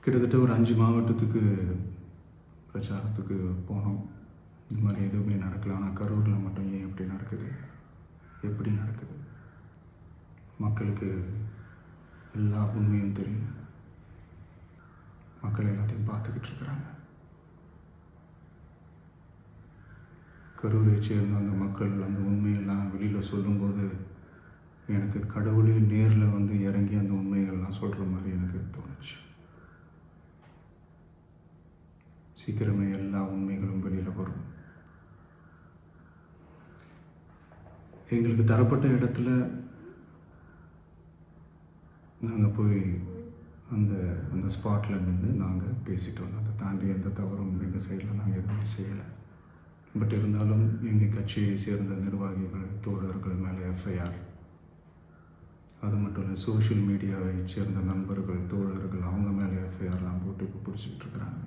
கிட்டத்தட்ட ஒரு 5 மாவட்டத்துக்கு பிரச்சாரத்துக்கு போனோம். இந்த மாதிரி எதுவுமே நடக்கல. ஆனால் கரூரில் மட்டும் ஏன் இப்படி நடக்குது, எப்படி நடக்குது? மக்களுக்கு எல்லா உண்மையும் தெரியும். மக்கள் எல்லாத்தையும் பார்த்துக்கிட்டு இருக்கிறாங்க. கரூரை சேர்ந்த அந்த மக்கள் அந்த உண்மையெல்லாம் வெளியில் சொல்லும்போது எனக்கு கடவுளே நேரில் வந்து இறங்கி அந்த உண்மைகள்லாம் சொல்கிற மாதிரி எனக்கு தோணுச்சு. சீக்கிரமே எல்லா உண்மைகளும் வெளியில் வரும். எங்களுக்கு தரப்பட்ட இடத்துல நாங்கள் போய் அந்த ஸ்பாட்டில் நின்று நாங்கள் பேசிட்டு வந்தோம். அதை தாண்டி எந்த தவறும் எங்கள் சைடில் நாங்கள் எதுவுமே செய்யலை. பட் இருந்தாலும் எங்கள் கட்சியை சேர்ந்த நிர்வாகிகள், தோழர்கள் மேலே எஃப்ஐஆர், அது மட்டும் இல்லை சோஷியல் மீடியாவை சேர்ந்த நண்பர்கள், தோழர்கள் அவங்க மேலே எஃப்ஐஆர்லாம் போட்டு இப்போ பிடிச்சிக்கிட்டு இருக்கிறாங்க.